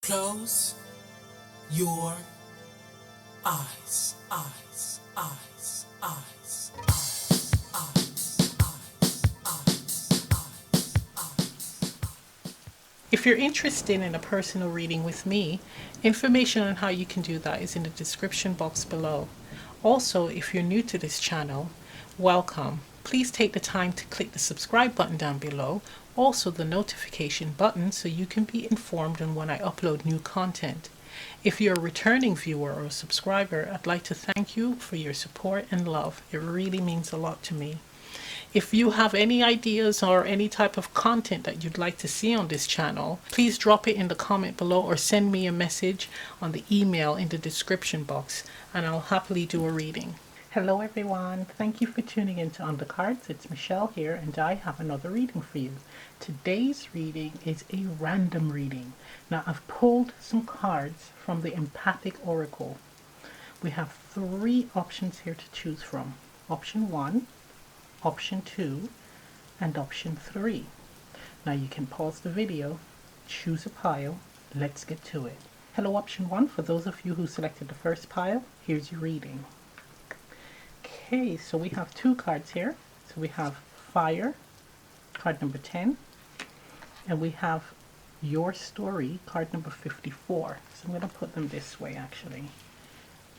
Close your eyes, eyes, eyes, eyes, eyes, eyes, eyes, eyes. If you're interested in a personal reading with me, information on how you can do that is in the description box below. Also, if you're new to this channel, welcome. Please take the time to click the subscribe button down below, also the notification button so you can be informed on when I upload new content. If you're a returning viewer or a subscriber, I'd like to thank you for your support and love. It really means a lot to me. If you have any ideas or any type of content that you'd like to see on this channel, please drop it in the comment below or send me a message on the email in the description box and I'll happily do a reading. Hello everyone, thank you for tuning in to On the Cards. It's Michelle here and I have another reading for you. Today's reading is a random reading. Now I've pulled some cards from the Empathic Oracle. We have 3 options here to choose from. Option 1, option 2, and option 3. Now you can pause the video, choose a pile, let's get to it. Hello option 1, for those of you who selected the first pile, here's your reading. Okay, so we have 2 cards here. So we have Fire, card number 10, and we have Your Story, card number 54. So I'm going to put them this way actually,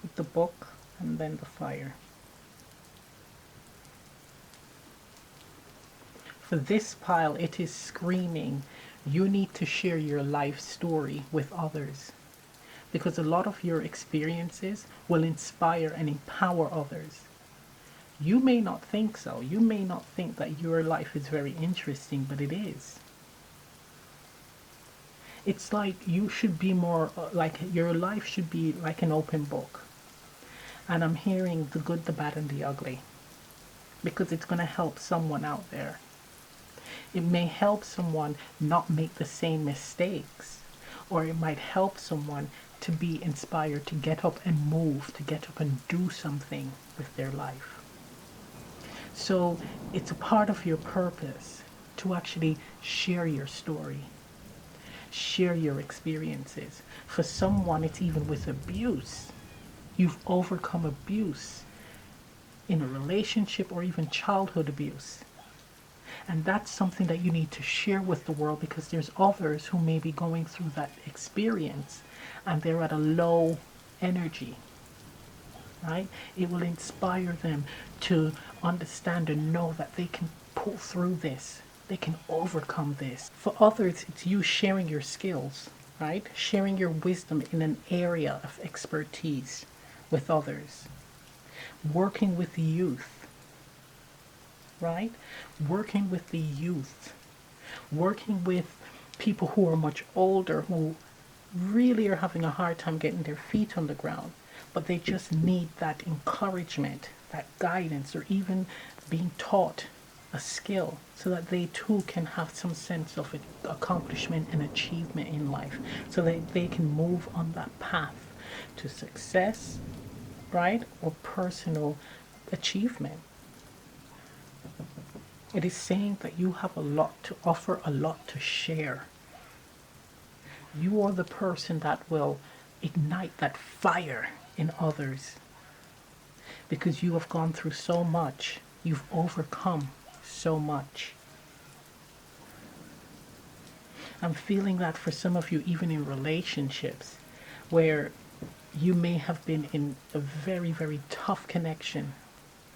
with the book and then the fire. For this pile, it is screaming, you need to share your life story with others, because a lot of your experiences will inspire and empower others. You may not think so. You may not think that your life is very interesting, but it is. It's like you should be more, like your life should be like an open book. And I'm hearing the good, the bad, and the ugly, because it's going to help someone out there. It may help someone not make the same mistakes, or it might help someone to be inspired to get up and move, to get up and do something with their life. So it's a part of your purpose to actually share your story, share your experiences. For someone, it's even with abuse. You've overcome abuse in a relationship or even childhood abuse. And that's something that you need to share with the world, because there's others who may be going through that experience and they're at a low energy. Right? It will inspire them to understand and know that they can pull through this. They can overcome this. For others, it's you sharing your skills, right? Sharing your wisdom in an area of expertise with others. Working with the youth, right? Working with the youth. Working with people who are much older, who really are having a hard time getting their feet on the ground, but they just need that encouragement, that guidance, or even being taught a skill so that they too can have some sense of accomplishment and achievement in life, so that they can move on that path to success, right, or personal achievement. It is saying that you have a lot to offer, a lot to share. You are the person that will ignite that fire in others, because you have gone through so much. You've overcome so much. I'm feeling that for some of you, even in relationships, where you may have been in a very, very tough connection,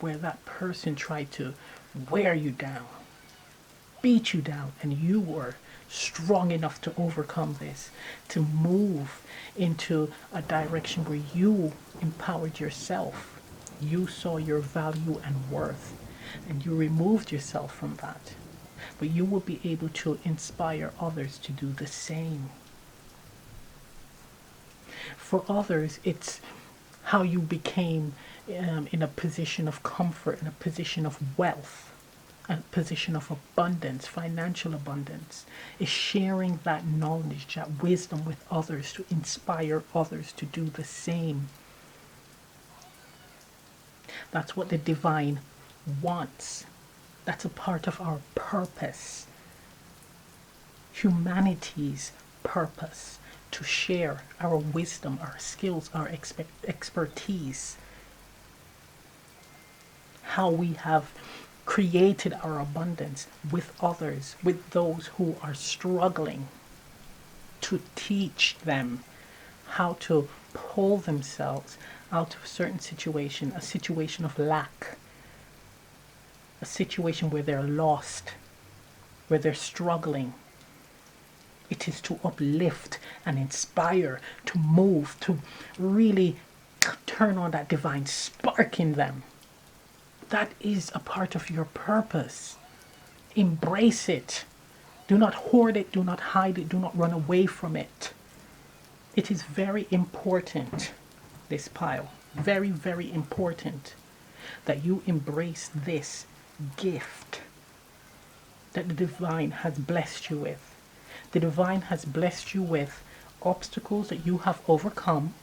where that person tried to wear you down, beat you down, and you were strong enough to overcome this, to move into a direction where you empowered yourself. You saw your value and worth, and you removed yourself from that. But you will be able to inspire others to do the same. For others, it's how you became in a position of comfort, in a position of wealth, a position of abundance, financial abundance, is sharing that knowledge, that wisdom with others to inspire others to do the same. That's what the divine wants. That's a part of our purpose. Humanity's purpose, to share our wisdom, our skills, our expertise, how we have created our abundance with others, with those who are struggling, to teach them how to pull themselves out of a certain situation, a situation of lack, a situation where they're lost, where they're struggling. It is to uplift and inspire, to move, to really turn on that divine spark in them. That is a part of your purpose. Embrace it. Do not hoard it. Do not hide it. Do not run away from it. It is very important, this pile, very, very important that you embrace this gift that the divine has blessed you with. The divine has blessed you with obstacles that you have overcome.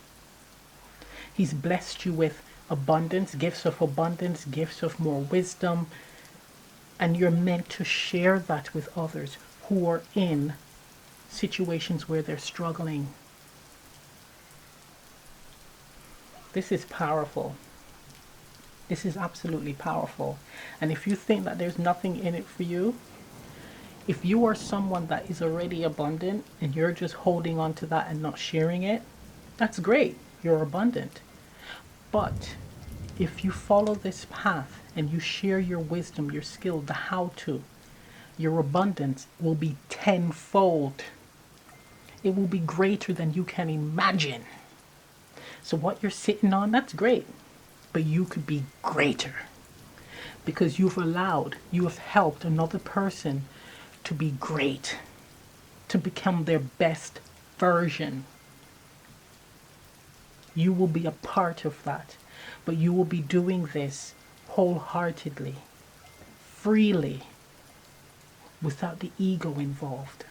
He's blessed you with abundance, gifts of more wisdom, and you're meant to share that with others who are in situations where they're struggling. This is powerful. This is absolutely powerful. And if you think that there's nothing in it for you, if you are someone that is already abundant and you're just holding on to that and not sharing it, that's great. You're abundant. But if you follow this path and you share your wisdom, your skill, the how-to, your abundance will be tenfold. It will be greater than you can imagine. So what you're sitting on, that's great. But you could be greater because you have helped another person to be great, to become their best version. You will be a part of that, but you will be doing this wholeheartedly, freely, without the ego involved.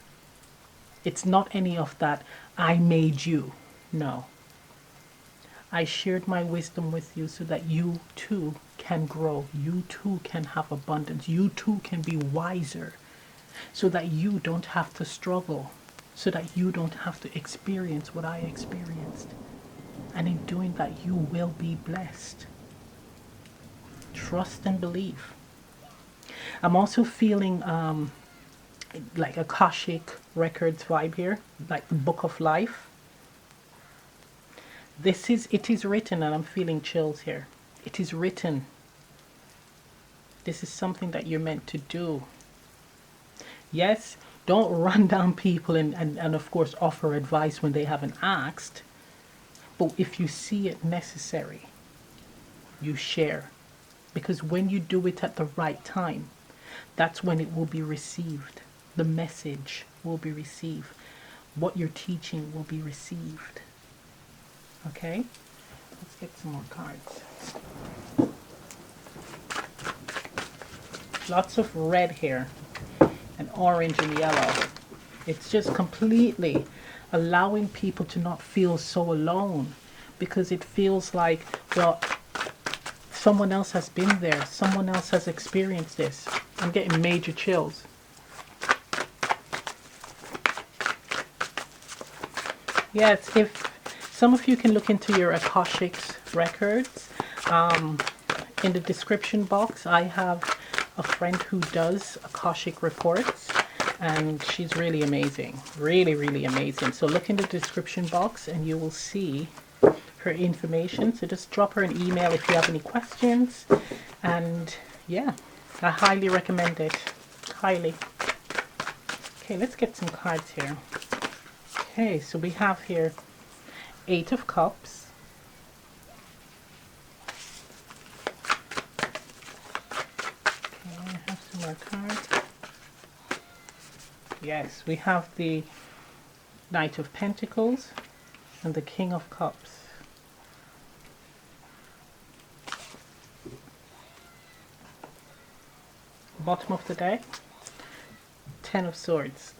It's not any of that, I made you. No. I shared my wisdom with you so that you too can grow. You too can have abundance. You too can be wiser. So that you don't have to struggle. So that you don't have to experience what I experienced. And in doing that, you will be blessed. Trust and believe. I'm also feeling like a Akashic Records vibe here. Like the Book of Life. It is written, and I'm feeling chills here. It is written. This is something that you're meant to do. Yes, don't run down people and of course offer advice when they haven't asked. But if you see it necessary, you share. Because when you do it at the right time, that's when it will be received. The message will be received. What you're teaching will be received. Okay, let's get some more cards. Lots of red here and orange and yellow. It's just completely allowing people to not feel so alone, because it feels like, well, someone else has been there, someone else has experienced this. I'm getting major chills. Yes, if some of you can look into your Akashic records. In the description box, I have a friend who does Akashic reports, and she's really amazing. Really, really amazing. So look in the description box and you will see her information. So just drop her an email if you have any questions. And yeah, I highly recommend it. Highly. Okay, let's get some cards here. Okay, so we have here Eight of Cups. Okay, I have some more cards. Yes, we have the Knight of Pentacles and the King of Cups. Bottom of the deck, Ten of Swords.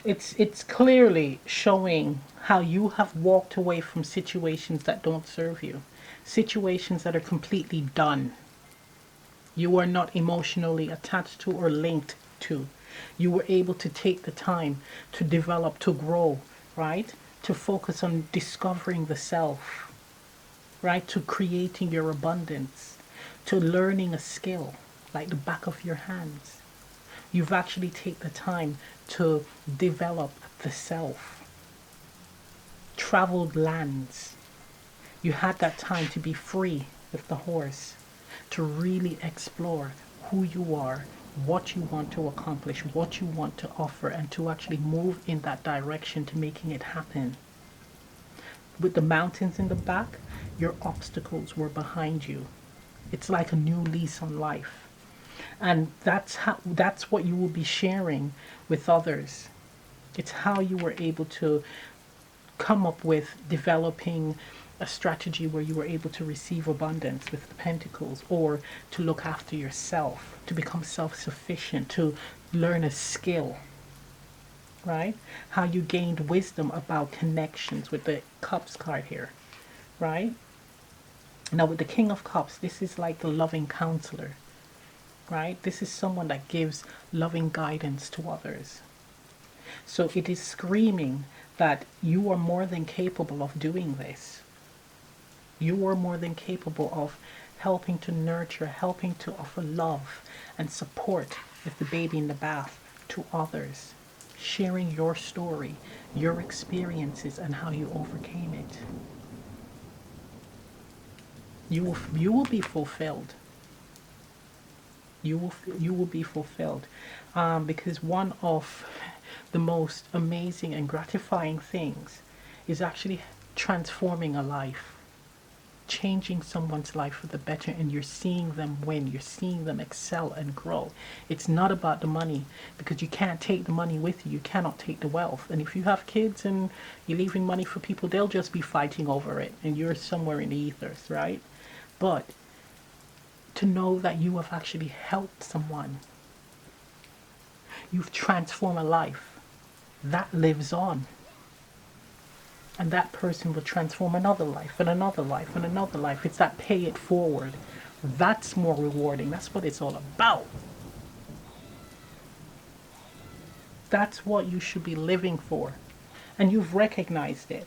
It's clearly showing how you have walked away from situations that don't serve you. Situations that are completely done. You are not emotionally attached to or linked to. You were able to take the time to develop, to grow, right? To focus on discovering the self, right? To creating your abundance, to learning a skill like the back of your hands. You've actually taken the time to develop the self, traveled lands. You had that time to be free with the horse, to really explore who you are, what you want to accomplish, what you want to offer, and to actually move in that direction to making it happen. With the mountains in the back, your obstacles were behind you. It's like a new lease on life. And that's what you will be sharing with others. It's how you were able to come up with developing a strategy where you were able to receive abundance with the pentacles, or to look after yourself, to become self-sufficient, to learn a skill, right? How you gained wisdom about connections with the cups card here, right? Now with the King of Cups, this is like the loving counselor, right? This is someone that gives loving guidance to others. So it is screaming that you are more than capable of doing this. You are more than capable of helping to nurture, helping to offer love and support with the baby in the bath to others, sharing your story, your experiences, and how you overcame it. You will be fulfilled. You will be fulfilled, because one of the most amazing and gratifying things is actually transforming a life, changing someone's life for the better, and you're seeing them win, you're seeing them excel and grow. It's not about the money, because you can't take the money with you, you cannot take the wealth. And if you have kids and you're leaving money for people, they'll just be fighting over it and you're somewhere in the ethers, right? But to know that you have actually helped someone, you've transformed a life, that lives on. And that person will transform another life and another life and another life. It's that pay it forward. That's more rewarding. That's what it's all about. That's what you should be living for. And you've recognized it.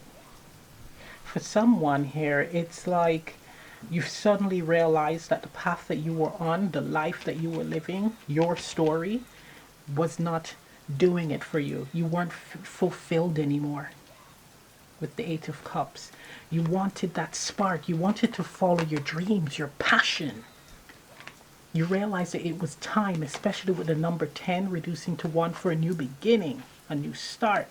For someone here, it's like you've suddenly realized that the path that you were on, the life that you were living, your story, was not doing it for you. You weren't fulfilled anymore. With the Eight of Cups, you wanted that spark. You wanted to follow your dreams, your passion. You realized that it was time, especially with the number 10 reducing to 1, for a new beginning, a new start,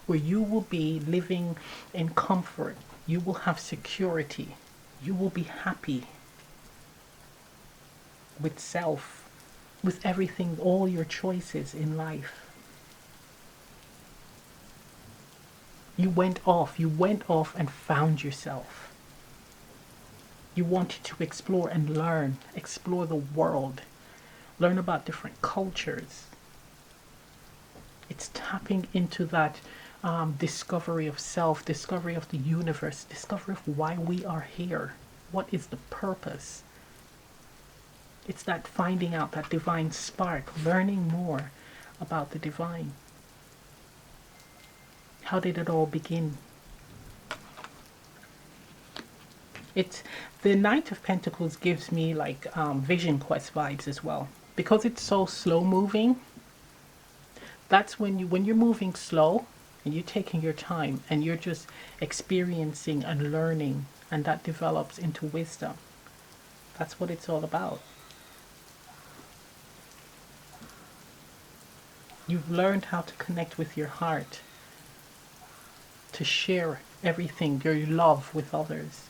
where you will be living in comfort. You will have security. You will be happy with self, with everything, all your choices in life. You went off and found yourself. You wanted to explore and learn, explore the world, learn about different cultures. It's tapping into that discovery of self, discovery of the universe, discovery of why we are here. What is the purpose? It's that finding out that divine spark, learning more about the divine. How did it all begin? It's the Knight of Pentacles gives me like Vision Quest vibes as well, because it's so slow moving. That's when you're moving slow and you're taking your time and you're just experiencing and learning, and that develops into wisdom. That's what it's all about. You've learned how to connect with your heart, to share everything, your love, with others,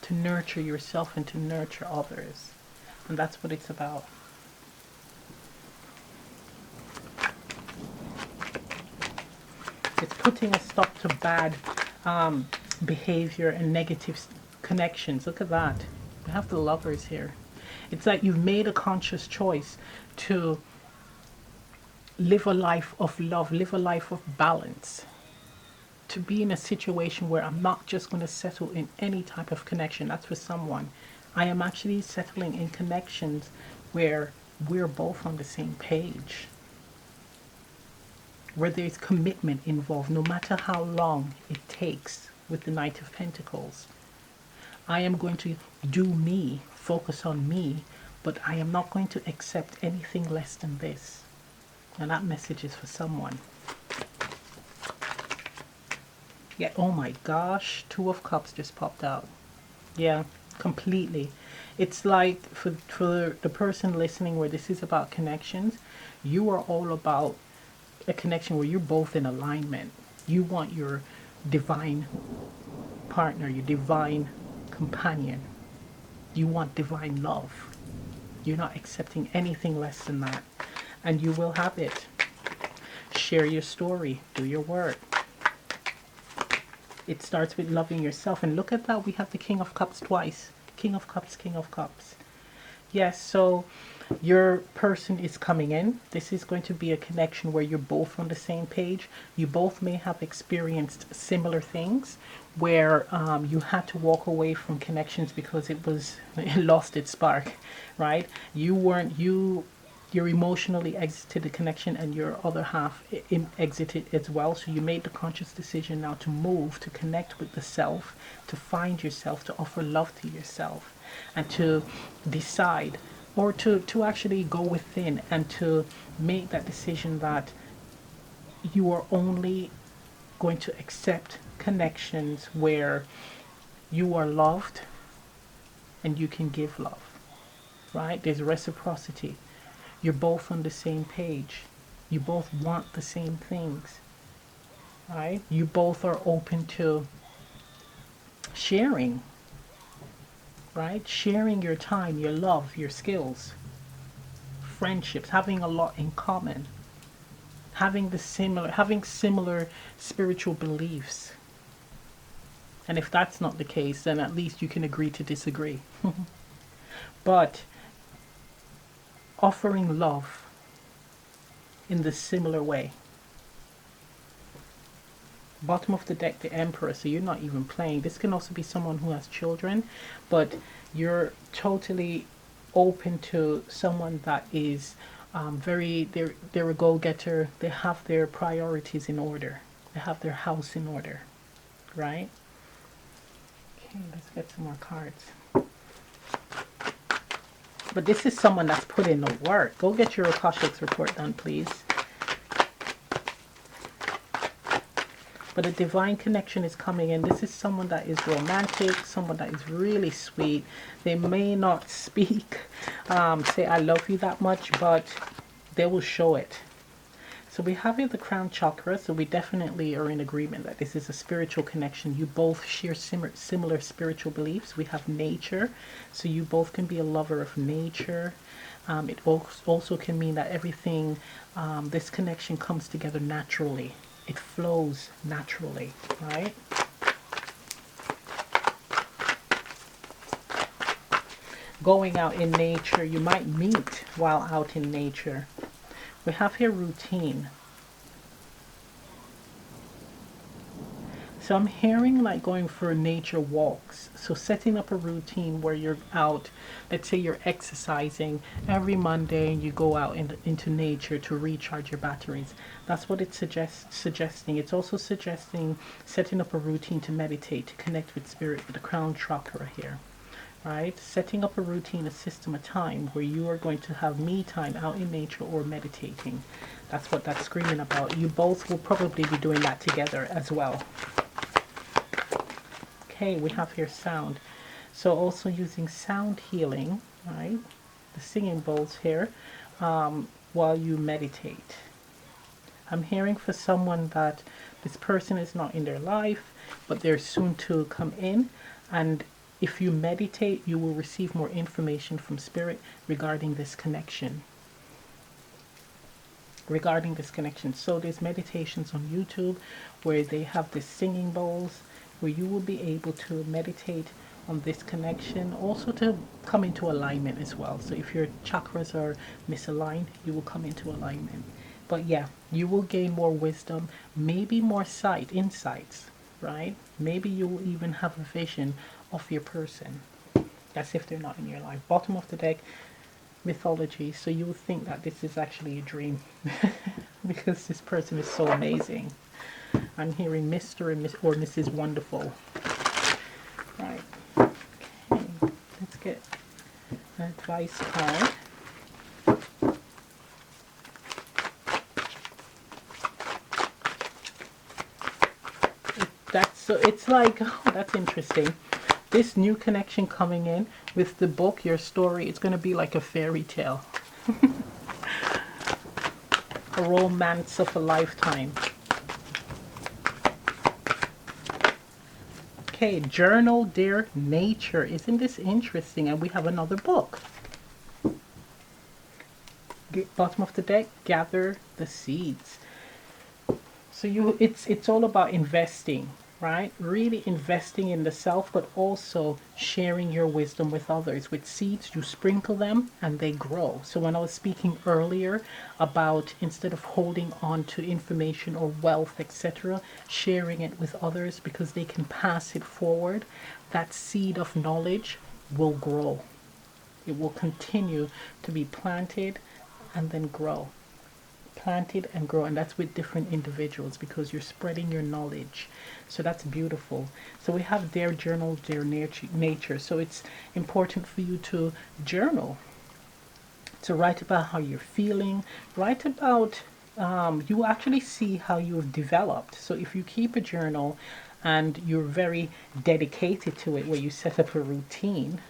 to nurture yourself and to nurture others. And that's what it's about. It's putting a stop to bad behavior and negative connections. Look at that. We have the Lovers here. It's like you've made a conscious choice to live a life of love, live a life of balance, to be in a situation where I'm not just going to settle in any type of connection. That's for someone. I am actually settling in connections where we're both on the same page, where there's commitment involved, no matter how long it takes. With the Knight of Pentacles, I am going to do me, focus on me, but I am not going to accept anything less than this. And that message is for someone. Yeah, oh my gosh, Two of Cups just popped out. Yeah, completely. It's like for the person listening, where this is about connections, you are all about a connection where you're both in alignment. You want your divine partner, your divine companion. You want divine love. You're not accepting anything less than that. And you will have it. Share your story. Do your work. It starts with loving yourself. And look at that. We have the King of Cups twice. King of Cups, King of Cups. Yes, so your person is coming in. This is going to be a connection where you're both on the same page. You both may have experienced similar things where you had to walk away from connections because it lost its spark, right? You're emotionally exited the connection, and your other half exited as well. So you made the conscious decision now to move, to connect with the self, to find yourself, to offer love to yourself, and to decide, or to actually go within and to make that decision that you are only going to accept connections where you are loved and you can give love, right? There's reciprocity. You're both on the same page. You both want the same things, right? You both are open to sharing, right? Sharing your time, your love, your skills, friendships, having a lot in common, having similar spiritual beliefs. And if that's not the case, then at least you can agree to disagree. But offering love in the similar way. Bottom of the deck, the Emperor, so you're not even playing. This can also be someone who has children, but you're totally open to someone that is they're a go-getter. They have their priorities in order. They have their house in order, right? Okay, let's get some more cards. But this is someone that's put in the work. Go get your Akashic report done, please. But a divine connection is coming in. This is someone that is romantic, someone that is really sweet. They may not speak, say I love you that much, but they will show it. So we have here the crown chakra, so we definitely are in agreement that this is a spiritual connection. You both share similar spiritual beliefs. We have nature, so you both can be a lover of nature. It also can mean that everything, this connection comes together naturally. It flows naturally, right? Going out in nature, you might meet while out in nature. We have here routine. So I'm hearing like going for nature walks. So setting up a routine where you're out, let's say you're exercising every Monday and you go out into nature to recharge your batteries. That's what it's suggesting. It's also suggesting setting up a routine to meditate, to connect with spirit, with the crown chakra here. Right? Setting up a routine, a system, a time where you are going to have me time out in nature or meditating. That's what that's screaming about. You both will probably be doing that together as well. Okay, we have here sound. So also using sound healing, right? The singing bowls here, while you meditate. I'm hearing for someone that this person is not in their life, but they're soon to come in, and if you meditate, you will receive more information from spirit regarding this connection. So there's meditations on YouTube where they have the singing bowls where you will be able to meditate on this connection, also to come into alignment as well. So if your chakras are misaligned, you will come into alignment. But yeah, you will gain more wisdom, maybe more insights, right? Maybe you will even have a vision of your person. That's if they're not in your life. Bottom of the deck, mythology, so you would think that this is actually a dream because this person is so amazing. I'm hearing Mr. and Miss or Mrs. Wonderful. Right. Okay. Let's get an advice card. That's so. It's like, oh, that's interesting. This new connection coming in with the book, your story, it's going to be like a fairy tale, a romance of a lifetime. Okay, journal dear nature. Isn't this interesting? And we have another book. Bottom of the deck, gather the seeds. So it's all about investing, right? Really investing in the self, but also sharing your wisdom with others. With seeds, you sprinkle them and they grow. So when I was speaking earlier about instead of holding on to information or wealth, etc., sharing it with others because they can pass it forward, that seed of knowledge will grow. It will continue to be planted and then grow. Planted and grow, and that's with different individuals because you're spreading your knowledge. So that's beautiful. So we have their journal, their nature. So it's important for you to journal, to write about how you're feeling, write about you actually see how you've developed. So if you keep a journal and you're very dedicated to it, where you set up a routine,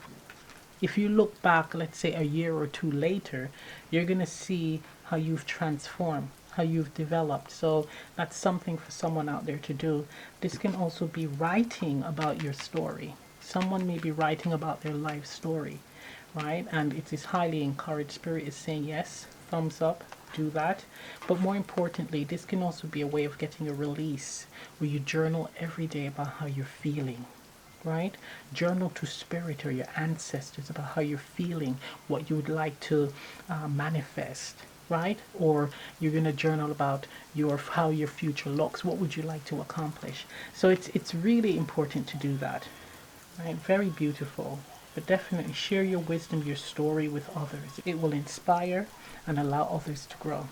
if you look back, let's say a year or two later, you're going to see how you've transformed, how you've developed. So that's something for someone out there to do. This can also be writing about your story. Someone may be writing about their life story, right? And it is highly encouraged. Spirit is saying yes, thumbs up, do that. But more importantly, this can also be a way of getting a release where you journal every day about how you're feeling. Right? Journal to spirit or your ancestors about how you're feeling, what you would like to manifest, right? Or you're going to journal about how your future looks. What would you like to accomplish? So it's really important to do that, right? Very beautiful. But definitely share your wisdom, your story with others. It will inspire and allow others to grow.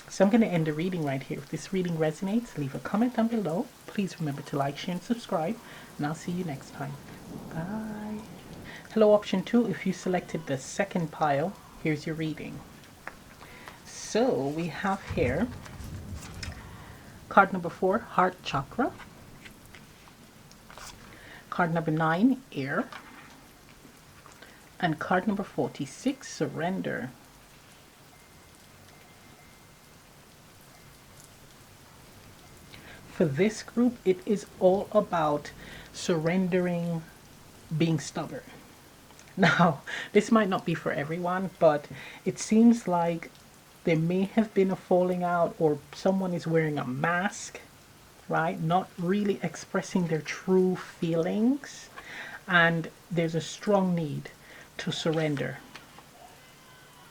So I'm going to end the reading right here. If this reading resonates, leave a comment down below. Please remember to like, share, and subscribe. And I'll see you next time. Bye. Hello, option 2. If you selected the second pile, here's your reading. So we have here card number 4, Heart Chakra. Card number 9, Air. And card number 46, Surrender. For this group, it is all about surrendering, being stubborn. Now, this might not be for everyone, but it seems like there may have been a falling out or someone is wearing a mask, right? Not really expressing their true feelings. And there's a strong need to surrender,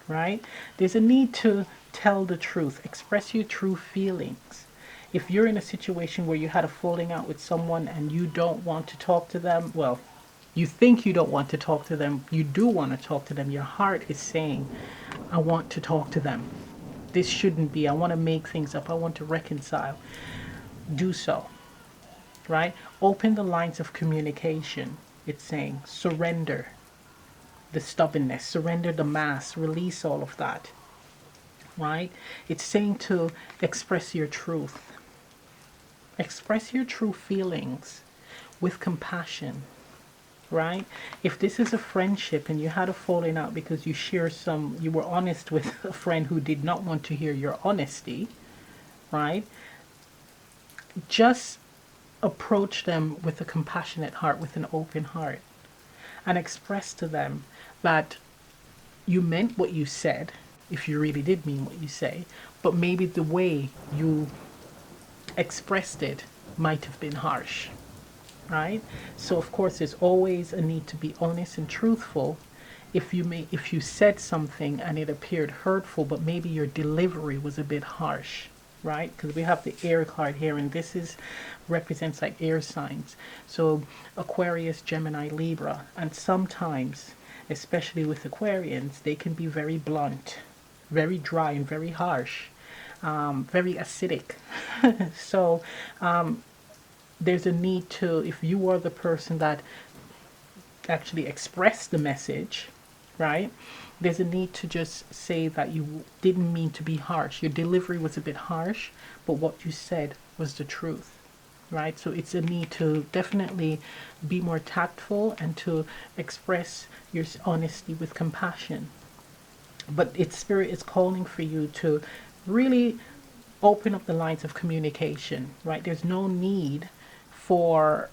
right? There's a need to tell the truth, express your true feelings. If you're in a situation where you had a falling out with someone and you don't want to talk to them, well, you think you don't want to talk to them, you do want to talk to them. Your heart is saying, I want to talk to them. This shouldn't be. I want to make things up. I want to reconcile. Do so, right? Open the lines of communication. It's saying surrender the stubbornness, surrender the mask, release all of that, right? It's saying to express your truth. Express your true feelings with compassion, right? If this is a friendship and you had a falling out because you were honest with a friend who did not want to hear your honesty, right? Just approach them with a compassionate heart, with an open heart, and express to them that you meant what you said, if you really did mean what you say, but maybe the way you expressed it might have been harsh, right? So of course there's always a need to be honest and truthful. If you said something and it appeared hurtful, but maybe your delivery was a bit harsh, right? Because we have the air card here, and this represents like air signs. So Aquarius, Gemini, Libra, and sometimes especially with Aquarians, they can be very blunt, very dry, and very harsh, very acidic. So there's a need to, if you are the person that actually express the message, right? There's a need to just say that you didn't mean to be harsh. Your delivery was a bit harsh, but what you said was the truth, right? So it's a need to definitely be more tactful and to express your honesty with compassion. But its spirit is calling for you to really open up the lines of communication, right? There's no need for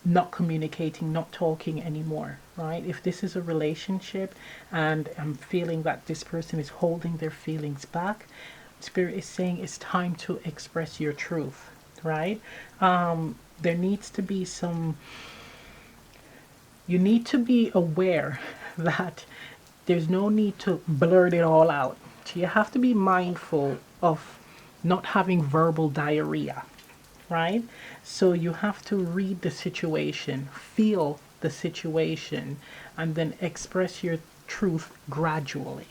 not communicating, not talking anymore, right? If this is a relationship and I'm feeling that this person is holding their feelings back, Spirit is saying it's time to express your truth, right? There needs to be some, you need to be aware that there's no need to blurt it all out. So you have to be mindful of not having verbal diarrhea, right? So you have to read the situation, feel the situation, and then express your truth gradually,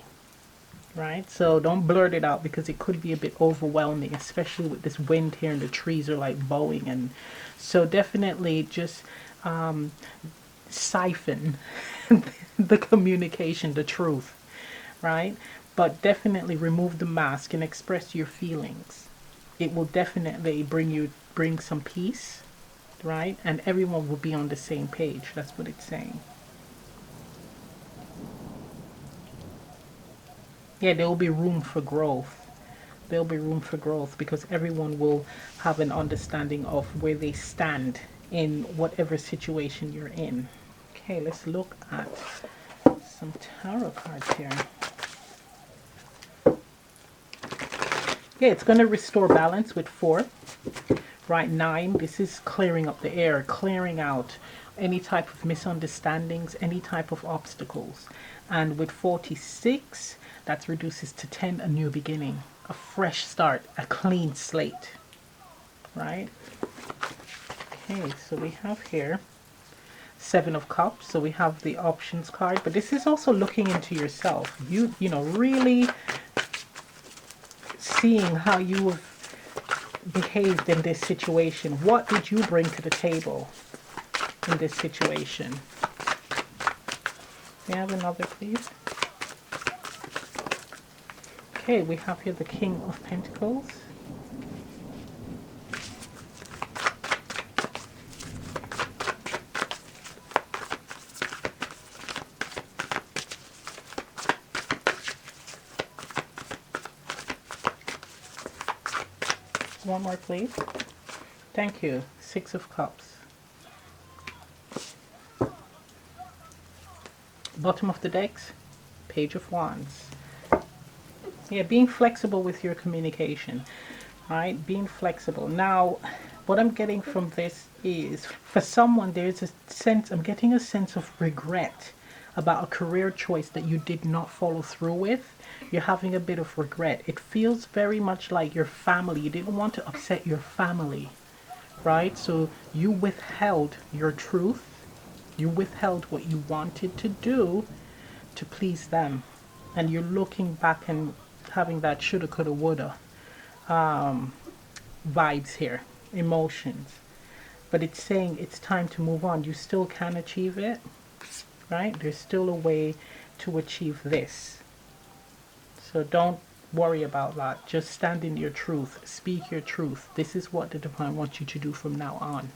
right? So don't blurt it out because it could be a bit overwhelming, especially with this wind here and the trees are like bowing. And so definitely just siphon the communication, the truth, right? But definitely remove the mask and express your feelings. It will definitely bring some peace, right? And everyone will be on the same page. That's what it's saying. Yeah, there will be room for growth. There'll be room for growth because everyone will have an understanding of where they stand in whatever situation you're in. Okay, let's look at some tarot cards here. Yeah, it's going to restore balance with 4. Right, 9, this is clearing up the air, clearing out any type of misunderstandings, any type of obstacles. And with 46, that reduces to 10, a new beginning, a fresh start, a clean slate, right? Okay, so we have here 7 of Cups. So we have the options card, but this is also looking into yourself. You know, really seeing how you have behaved in this situation. What did you bring to the table in this situation? May I have another, please? Okay, we have here the King of Pentacles. One more, please. Thank you. 6 of Cups. Bottom of the decks, Page of Wands. Yeah, being flexible with your communication, right? Being flexible. Now, what I'm getting from this is, for someone, there's a sense, I'm getting a sense of regret about a career choice that you did not follow through with. You're having a bit of regret. It feels very much like your family. You didn't want to upset your family, right? So you withheld your truth. You withheld what you wanted to do to please them. And you're looking back and having that shoulda, coulda, woulda vibes here, emotions. But it's saying it's time to move on. You still can achieve it, right? There's still a way to achieve this. So don't worry about that. Just stand in your truth. Speak your truth. This is what the divine wants you to do from now on,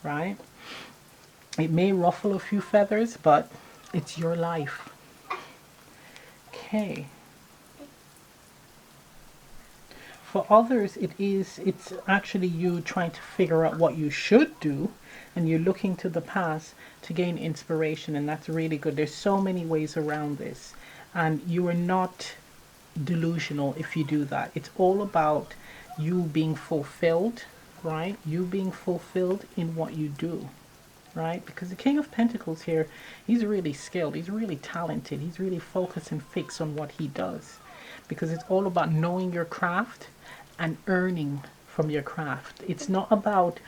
right? It may ruffle a few feathers, but it's your life. Okay. For others, it's actually you trying to figure out what you should do, and you're looking to the past to gain inspiration, and that's really good. There's so many ways around this, and you are not delusional if you do that. It's all about you being fulfilled, right? You being fulfilled in what you do, right? Because the King of Pentacles here, he's really skilled, he's really talented, he's really focused and fixed on what he does, because it's all about knowing your craft and earning from your craft. It's not about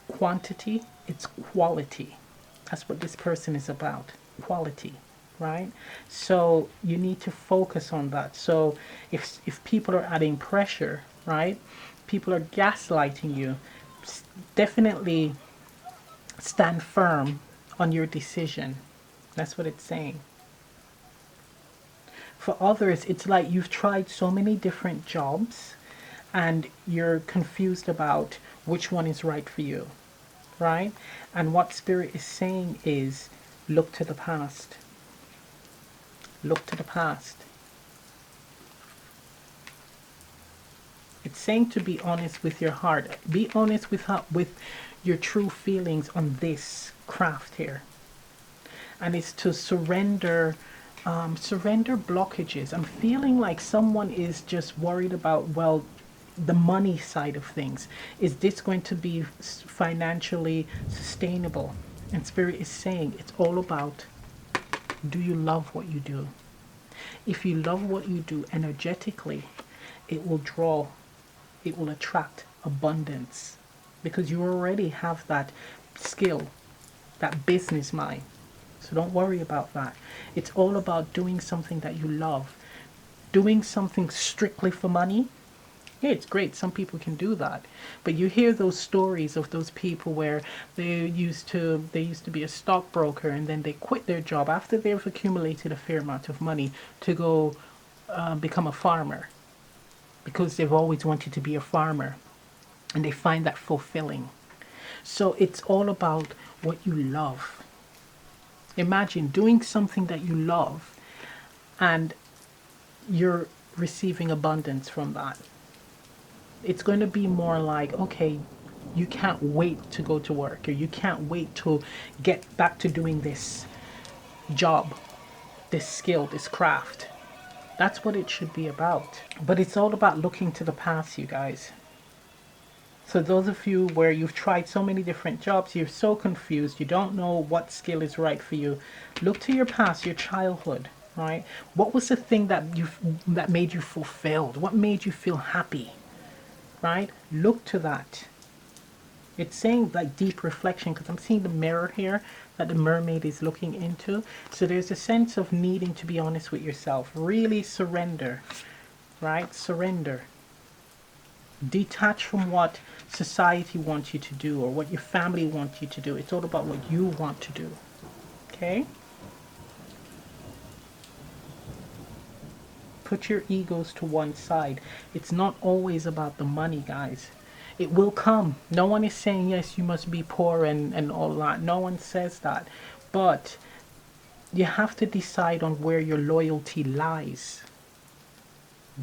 quantity, it's quality. That's what this person is about. quality, right? So you need to focus on that. So if people are adding pressure, right, people are gaslighting you, definitely stand firm on your decision. That's what it's saying. For others, it's like you've tried so many different jobs and you're confused about which one is right for you, right? And what Spirit is saying is look to the past. Look to the past. It's saying to be honest with your heart. Be honest with your true feelings on this craft here. And it's to surrender surrender blockages. I'm feeling like someone is just worried about, well, the money side of things. Is this going to be financially sustainable? And Spirit is saying it's all about, do you love what you do? If you love what you do energetically, it will draw, it will attract abundance because you already have that skill, that business mind. So don't worry about that. It's all about doing something that you love. Doing something strictly for money, yeah, it's great. Some people can do that. But you hear those stories of those people where they used to be a stockbroker and then they quit their job after they've accumulated a fair amount of money to go become a farmer because they've always wanted to be a farmer and they find that fulfilling. So it's all about what you love. Imagine doing something that you love and you're receiving abundance from that. It's going to be more like, okay, you can't wait to go to work or you can't wait to get back to doing this job, this skill, this craft. That's what it should be about. But it's all about looking to the past, you guys. So those of you where you've tried so many different jobs, you're so confused, you don't know what skill is right for you, look to your past, your childhood, right? What was the thing that made you fulfilled? What made you feel happy? Right? Look to that. It's saying like deep reflection because I'm seeing the mirror here that the mermaid is looking into. So there's a sense of needing to be honest with yourself. Really surrender, right? Surrender. Detach from what society wants you to do or what your family wants you to do. It's all about what you want to do. Okay? Put your egos to one side. It's not always about the money, guys. It will come. No one is saying, yes, you must be poor and all that. No one says that. But you have to decide on where your loyalty lies.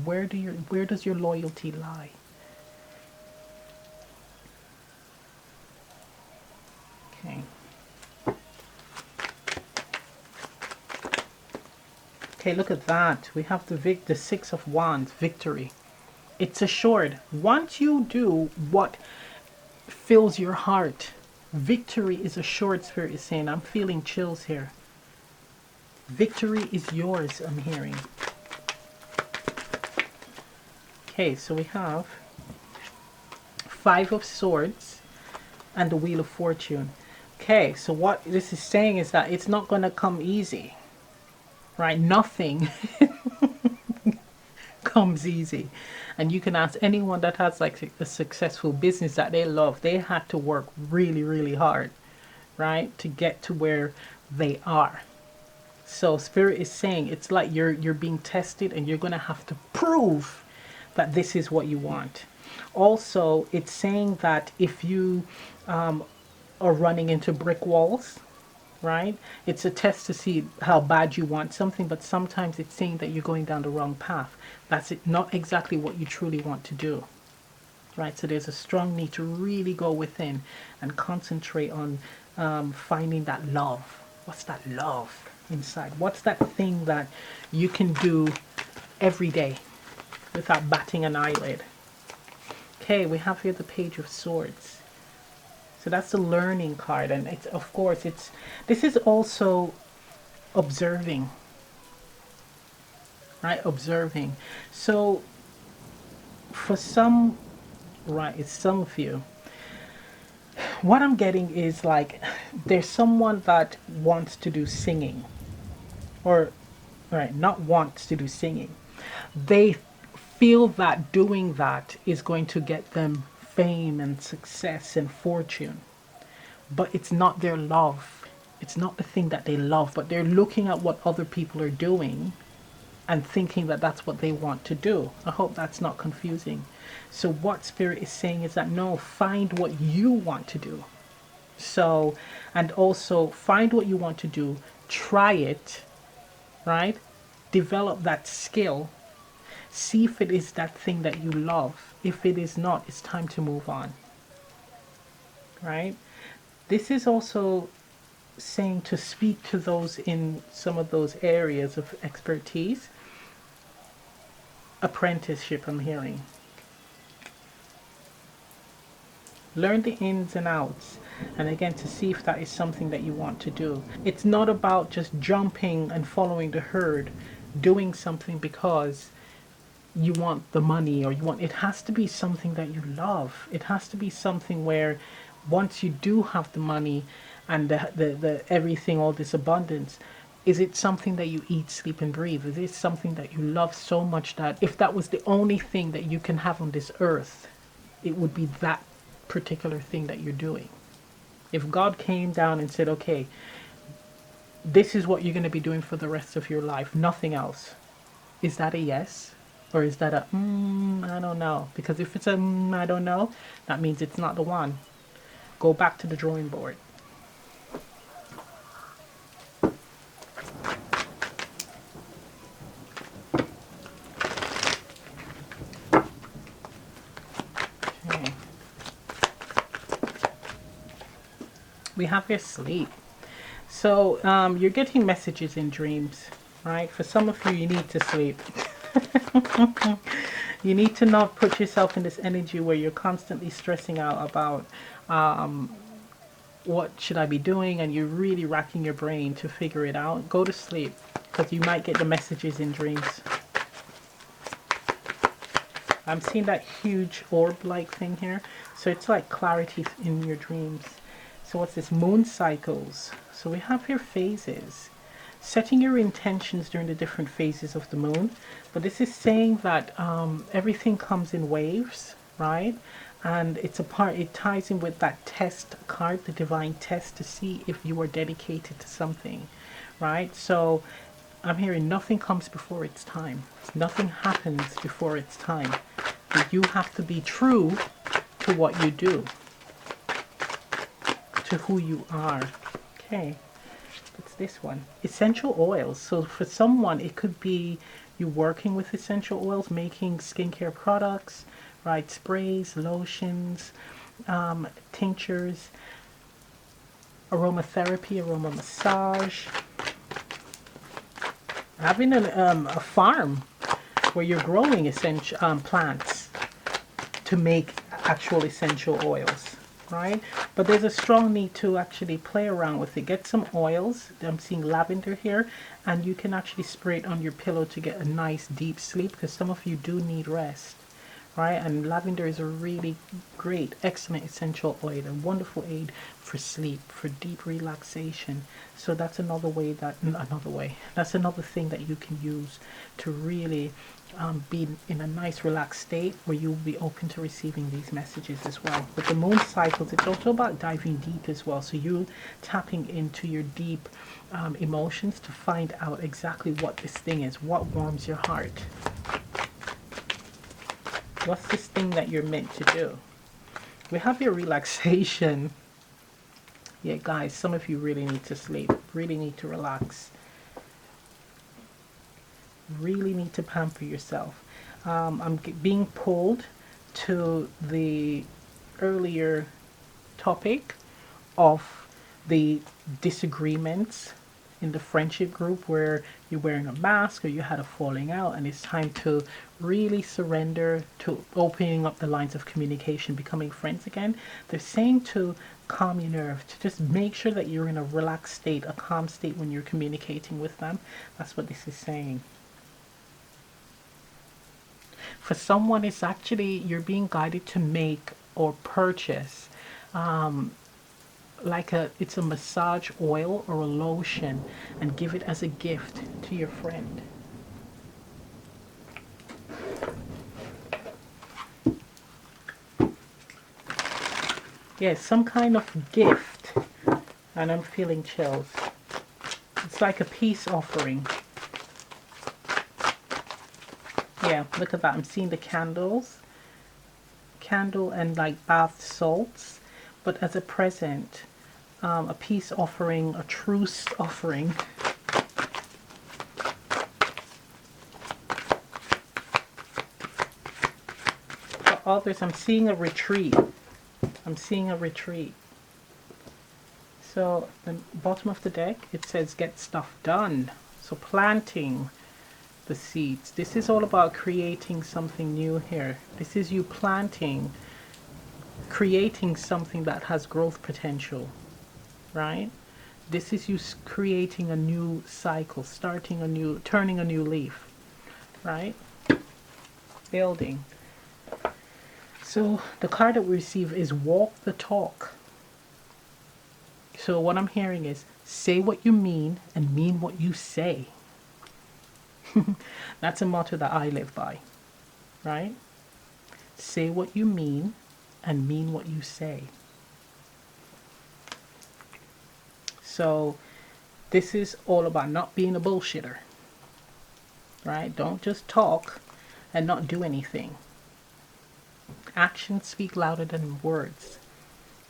Where does your loyalty lie? Okay. Okay, look at that. We have the Six of Wands, victory. It's assured. Once you do what fills your heart, victory is assured, Spirit is saying. I'm feeling chills here. Victory is yours, I'm hearing. Okay, so we have Five of Swords and the Wheel of Fortune. Okay, so what this is saying is that it's not going to come easy. Right? Nothing comes easy. And you can ask anyone that has like a successful business that they love, they had to work really, really hard, right, to get to where they are. So Spirit is saying it's like you're being tested and you're going to have to prove that this is what you want. Also, it's saying that if you are running into brick walls, right? It's a test to see how bad you want something, but sometimes it's saying that you're going down the wrong path. That's it, not exactly what you truly want to do, right? So there's a strong need to really go within and concentrate on finding that love. What's that love inside? What's that thing that you can do every day without batting an eyelid? Okay, we have here the Page of Swords. So that's the learning card, and it's, of course, this is also observing, right? Observing. So for some, right, it's some of you, what I'm getting is like there's someone that wants to do singing, or right, not wants to do singing. They feel that doing that is going to get them fame and success and fortune, but it's not their love. It's not the thing that they love, but they're looking at what other people are doing and thinking that that's what they want to do. I hope that's not confusing. So what Spirit is saying is that no, find what you want to do. So, and also find what you want to do, try it, right? Develop that skill. See if it is that thing that you love. If it is not, it's time to move on, right? This is also saying to speak to those in some of those areas of expertise. Apprenticeship, I'm hearing. Learn the ins and outs, and again, to see if that is something that you want to do. It's not about just jumping and following the herd, doing something because you want the money, or you want, it has to be something that you love. It has to be something where once you do have the money and the everything, all this abundance, is it something that you eat, sleep, and breathe? Is it something that you love so much that if that was the only thing that you can have on this earth, it would be that particular thing that you're doing? If God came down and said, okay, this is what you're going to be doing for the rest of your life, nothing else, is that a yes? Or is that a, I don't know? Because if it's a, I don't know, that means it's not the one. Go back to the drawing board. Okay. We have your sleep. So you're getting messages in dreams, right? For some of you, you need to sleep. You need to not put yourself in this energy where you're constantly stressing out about what should I be doing, and you're really racking your brain to figure it out. Go to sleep, because you might get the messages in dreams. I'm seeing that huge orb-like thing here. So it's like clarity in your dreams. So what's this? Moon cycles. So we have your phases. Setting your intentions during the different phases of the moon. But this is saying that everything comes in waves, right? And it's a part, it ties in with that test card, the divine test, to see if you are dedicated to something, right? So I'm hearing nothing comes before its time. Nothing happens before its time. But you have to be true to what you do, to who you are. Okay, what's this one? Essential oils. So for someone, it could be you working with essential oils, making skincare products, right? Sprays, lotions, tinctures, aromatherapy, aroma massage. Having a farm where you're growing essential plants to make actual essential oils, right? But there's a strong need to actually play around with it. Get some oils. I'm seeing lavender here, and you can actually spray it on your pillow to get a nice deep sleep, because some of you do need rest, right? And lavender is a really great, excellent essential oil, a wonderful aid for sleep, for deep relaxation. So that's another way that's another thing that you can use to really be in a nice relaxed state where you'll be open to receiving these messages as well. But the moon cycles, it's also about diving deep as well. So you tapping into your deep emotions to find out exactly what this thing is, what warms your heart. What's this thing that you're meant to do? We have your relaxation. Yeah, guys, some of you really need to sleep, really need to relax, really need to pamper yourself. I'm being pulled to the earlier topic of the disagreements in the friendship group where you're wearing a mask or you had a falling out, and it's time to really surrender to opening up the lines of communication, becoming friends again. They're saying to calm your nerve, to just make sure that you're in a relaxed state, a calm state when you're communicating with them. That's what this is saying. For someone, it's actually you're being guided to make or purchase it's a massage oil or a lotion, and give it as a gift to your friend. Yes, some kind of gift. And I'm feeling chills. It's like a peace offering. Yeah, look at that. I'm seeing the candles. Candle and like bath salts. But as a present, a peace offering, a truce offering. For others, I'm seeing a retreat. I'm seeing a retreat. So the bottom of the deck, it says get stuff done. So planting the seeds. This is all about creating something new here. This is you planting, creating something that has growth potential, right? This is you creating a new cycle, turning a new leaf, right? Building. So the card that we receive is walk the talk. So what I'm hearing is say what you mean and mean what you say. That's a motto that I live by, right? Say what you mean and mean what you say. So this is all about not being a bullshitter, right? Don't just talk and not do anything. Actions speak louder than words.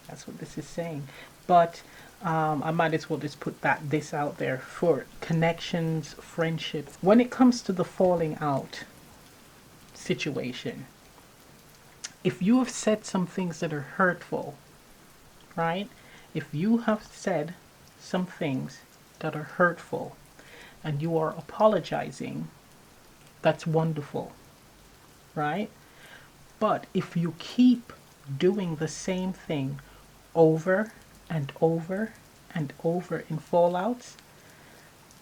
That's what this is saying. But I might as well just put this out there for connections, friendships. When it comes to the falling out situation, if you have said some things that are hurtful, right? If you have said some things that are hurtful and you are apologizing, that's wonderful, right? But if you keep doing the same thing over and over and over in fallouts,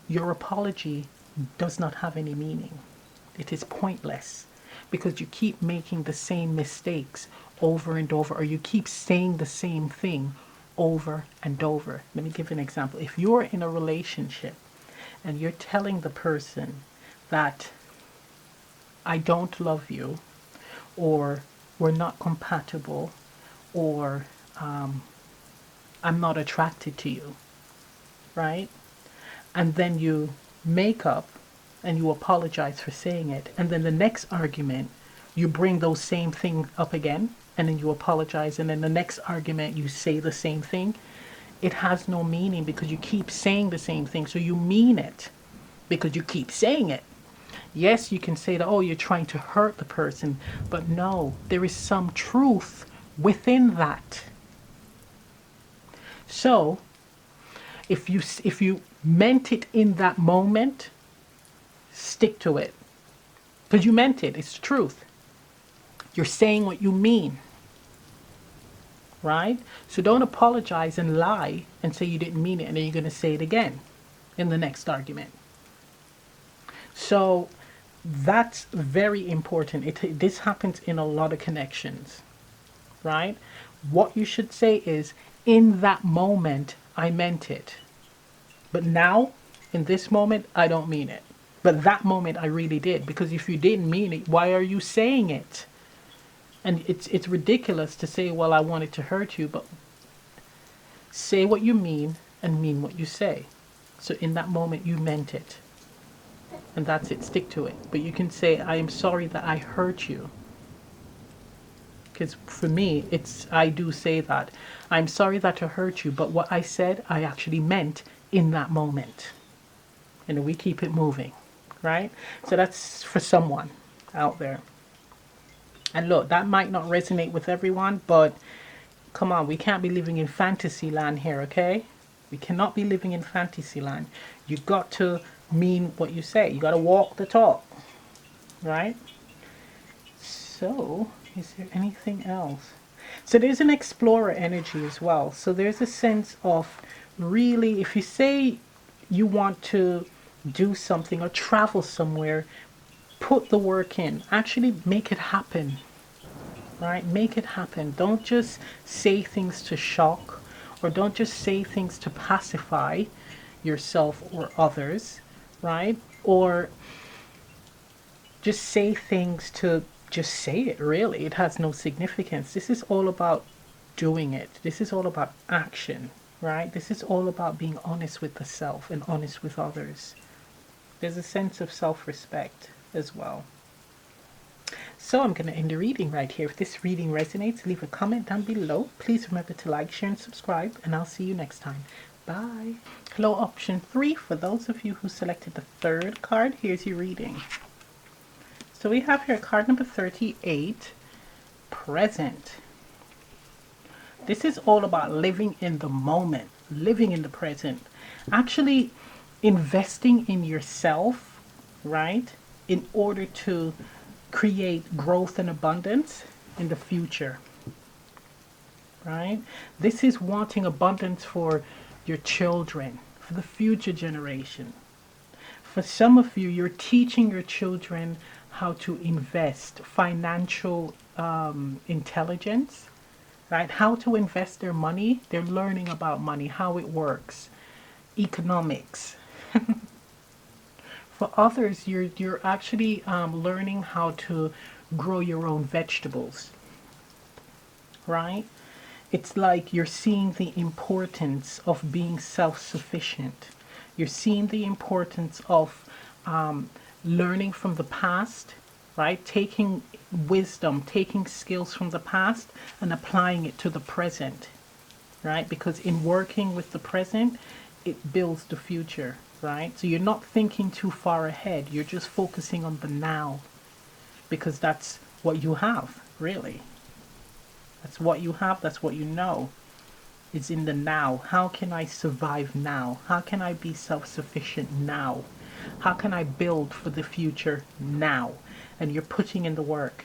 your apology does not have any meaning. It is pointless because you keep making the same mistakes over and over, or you keep saying the same thing over and over. Let me give an example. If you're in a relationship and you're telling the person that I don't love you, or we're not compatible, or I'm not attracted to you, right? And then you make up and you apologize for saying it. And then the next argument, you bring those same things up again, and then you apologize. And then the next argument, you say the same thing. It has no meaning because you keep saying the same thing. So you mean it because you keep saying it. Yes, you can say that, oh, you're trying to hurt the person, but no, there is some truth within that. So if you meant it in that moment, stick to it. Because you meant it. It's the truth. You're saying what you mean. Right? So don't apologize and lie and say you didn't mean it, and then you're going to say it again in the next argument. So that's very important. This happens in a lot of connections. Right? What you should say is, in that moment, I meant it. But now, in this moment, I don't mean it. But that moment, I really did. Because if you didn't mean it, why are you saying it? And it's ridiculous to say, well, I wanted to hurt you. But say what you mean and mean what you say. So in that moment, you meant it. And that's it. Stick to it. But you can say, I am sorry that I hurt you. Because for me, I do say that. I'm sorry that I hurt you, but what I said, I actually meant in that moment. And we keep it moving, right? So that's for someone out there. And look, that might not resonate with everyone, but come on, we can't be living in fantasy land here, okay? We cannot be living in fantasy land. You got to mean what you say. You got to walk the talk, right? So, is there anything else? So there's an explorer energy as well. So there's a sense of really, if you say you want to do something or travel somewhere, put the work in. Actually make it happen, right? Make it happen. Don't just say things to shock or don't just say things to pacify yourself or others, right? Or just say things to just say it, really. It has no significance. This is all about doing it. This is all about action, right? This is all about being honest with the self and honest with others. There's a sense of self-respect as well. So I'm going to end the reading right here. If this reading resonates, leave a comment down below. Please remember to like, share, and subscribe, and I'll see you next time. Bye. Hello, option 3. For those of you who selected the third card, here's your reading. So we have here card number 38, present. This is all about living in the moment, living in the present, actually investing in yourself, right, in order to create growth and abundance in the future, right? This is wanting abundance for your children, for the future generation. For some of you, you're teaching your children how to invest, financial intelligence, right? How to invest their money. They're learning about money, how it works, economics. For others, you're actually learning how to grow your own vegetables, right? It's like you're seeing the importance of being self-sufficient. You're seeing the importance of learning from the past, right? Taking wisdom, taking skills from the past and applying it to the present, right? Because in working with the present, it builds the future, right? So you're not thinking too far ahead. You're just focusing on the now, because that's what you have, really. That's what you have. That's what you know. It's in the now. How can I survive now? How can I be self-sufficient now? How can I build for the future now? And you're putting in the work.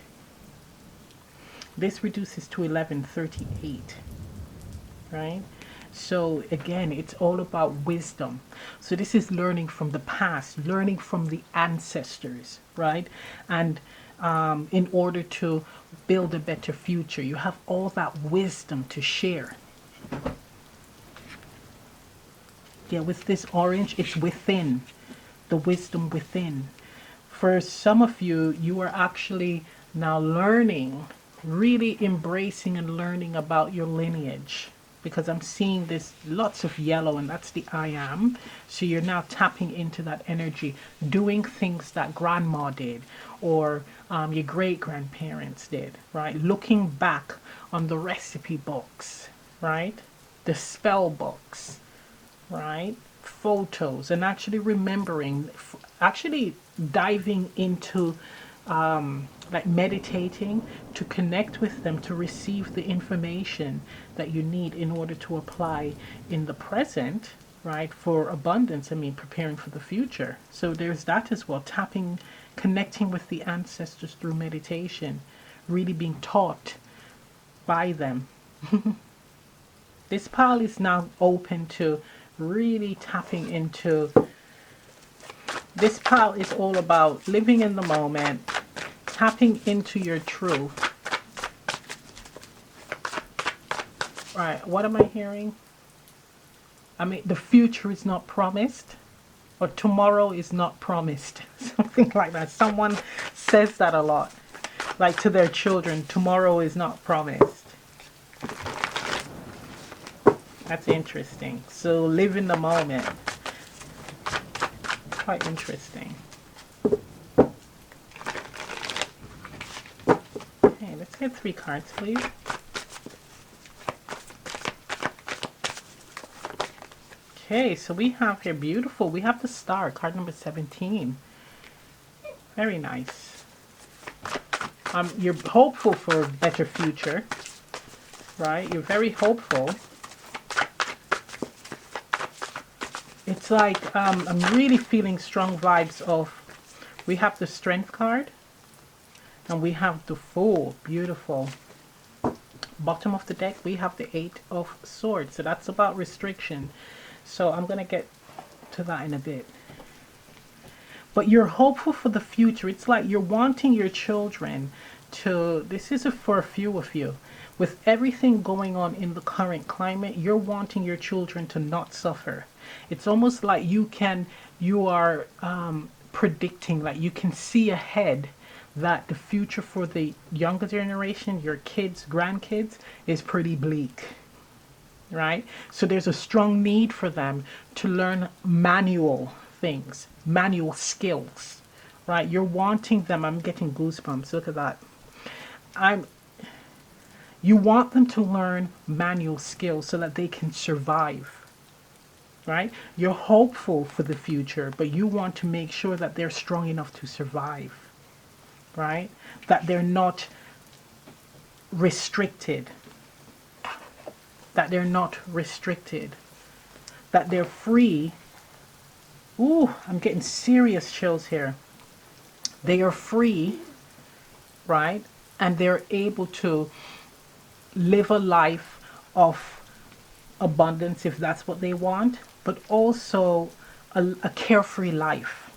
This reduces to 1138, right? So again, it's all about wisdom. So this is learning from the past, learning from the ancestors, right? And in order to build a better future, you have all that wisdom to share. Yeah, with this orange, it's within, the wisdom within. For some of you, you are actually now learning, really embracing and learning about your lineage. Because I'm seeing this lots of yellow, and that's the I am. So you're now tapping into that energy, doing things that grandma did or your great-grandparents did, right? Looking back on the recipe books, right? The spell books, right? Photos, and actually remembering, actually diving into like meditating to connect with them, to receive the information that you need in order to apply in the present, right, for abundance. I mean, preparing for the future. So there's that as well, tapping, connecting with the ancestors through meditation, really being taught by them. This pile is now open to really tapping into. This pile is all about living in the moment, tapping into your truth. Right, what am I hearing? I mean, the future is not promised, or tomorrow is not promised. Something like that. Someone says that a lot, like to their children, tomorrow is not promised. That's interesting. So live in the moment. Quite interesting. Okay, let's get 3 cards, please. Okay, so we have here, beautiful. We have the star, card number 17. Very nice. You're hopeful for a better future, right? You're very hopeful. It's like, I'm really feeling strong vibes of, we have the strength card, and we have the Fool, beautiful. Bottom of the deck, we have the 8 of Swords, so that's about restriction. So I'm going to get to that in a bit. But you're hopeful for the future. It's like you're wanting your children to, this is for a few of you, With everything going on in the current climate, you're wanting your children to not suffer. It's almost like you are predicting, like you can see ahead that the future for the younger generation, your kids, grandkids, is pretty bleak, right? So there's a strong need for them to learn manual things, manual skills, right? You're wanting them, I'm getting goosebumps, look at that. I'm You want them to learn manual skills so that they can survive, right? You're hopeful for the future, but you want to make sure that they're strong enough to survive, right? That they're not restricted, that they're not restricted, that they're free. Ooh, I'm getting serious chills here. They are free, right? And they're able to live a life of abundance if that's what they want, but also a carefree life.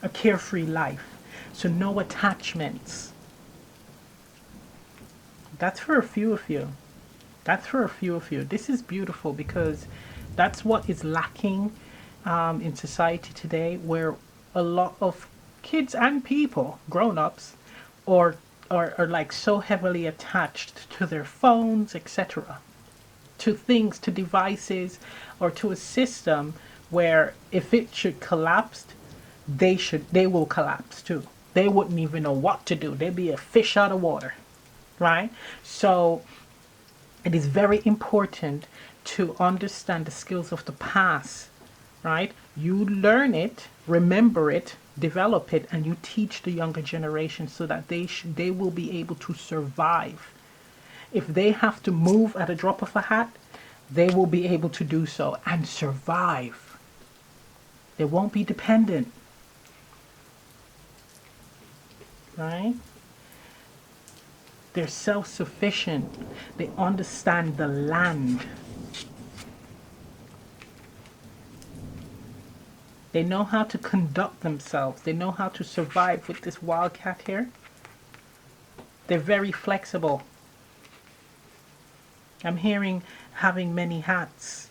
A carefree life. So no attachments. That's for a few of you. That's for a few of you. This is beautiful because that's what is lacking in society today, where a lot of kids and people, grown-ups, are like so heavily attached to their phones, etc., to things, to devices, or to a system where if it should collapse, they will collapse too. They wouldn't even know what to do. They'd be a fish out of water, right? So it is very important to understand the skills of the past, right? You learn it, remember it, develop it, and you teach the younger generation so that they will be able to survive. If they have to move at a drop of a hat, they will be able to do so and survive. They won't be dependent, right? They're self-sufficient. They understand the land. They know how to conduct themselves. They know how to survive with this wildcat here. They're very flexible. I'm hearing having many hats.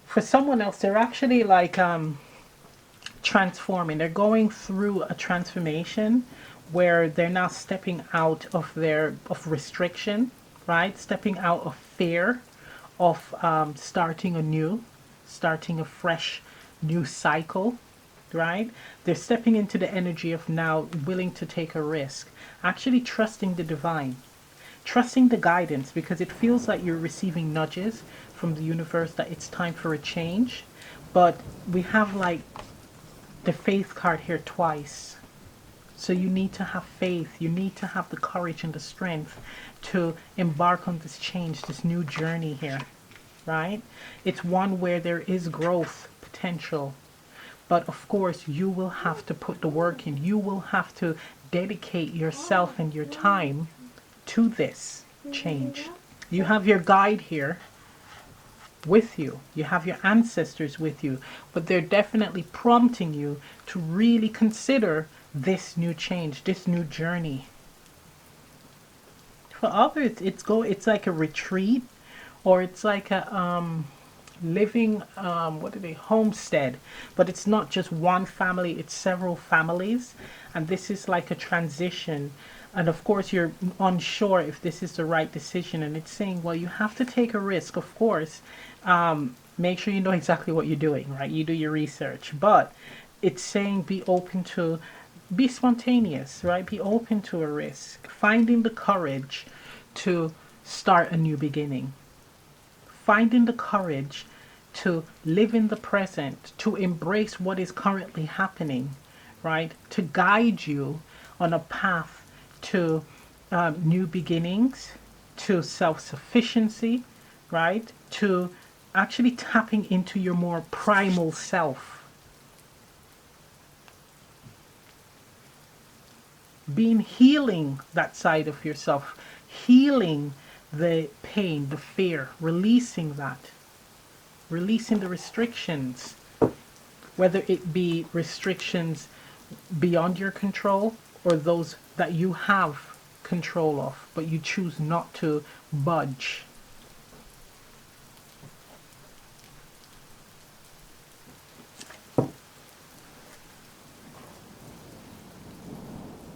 For someone else, they're actually like transforming. They're going through a transformation where they're now stepping out of restriction, right? Stepping out of fear of starting anew, starting a fresh new cycle, right? They're stepping into the energy of now willing to take a risk, actually trusting the divine, trusting the guidance, because it feels like you're receiving nudges from the universe that it's time for a change. But we have like the faith card here twice. So you need to have faith. You need to have the courage and the strength to embark on this change, this new journey here, right? It's one where there is growth potential. But of course, you will have to put the work in. You will have to dedicate yourself and your time to this change. You have your guide here with you. You have your ancestors with you. But they're definitely prompting you to really consider this new change, this new journey. For others, it's like a retreat, or it's like a living homestead, but it's not just one family, it's several families, and this is like a transition. And of course you're unsure if this is the right decision, and it's saying, well, you have to take a risk, of course. Make sure you know exactly what you're doing, right? You do your research, but it's saying be spontaneous, right? Be open to a risk, finding the courage to start a new beginning, finding the courage to live in the present, to embrace what is currently happening, right? To guide you on a path to new beginnings, to self-sufficiency, right? To actually tapping into your more primal self. Healing that side of yourself, healing the pain, the fear, releasing that, releasing the restrictions, whether it be restrictions beyond your control or those that you have control of, but you choose not to budge.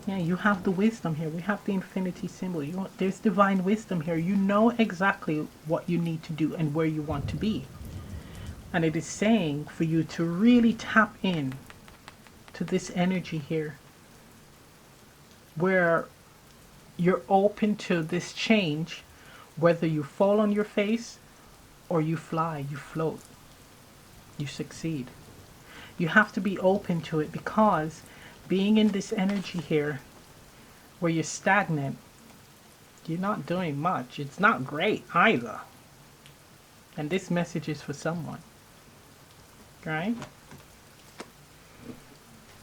Yeah, you have the wisdom here. We have the infinity symbol. There's divine wisdom here. You know exactly what you need to do and where you want to be. And it is saying for you to really tap in to this energy here, where you're open to this change, whether you fall on your face or you fly, you float, you succeed. You have to be open to it, because being in this energy here where you're stagnant, you're not doing much. It's not great either. And this message is for someone, right?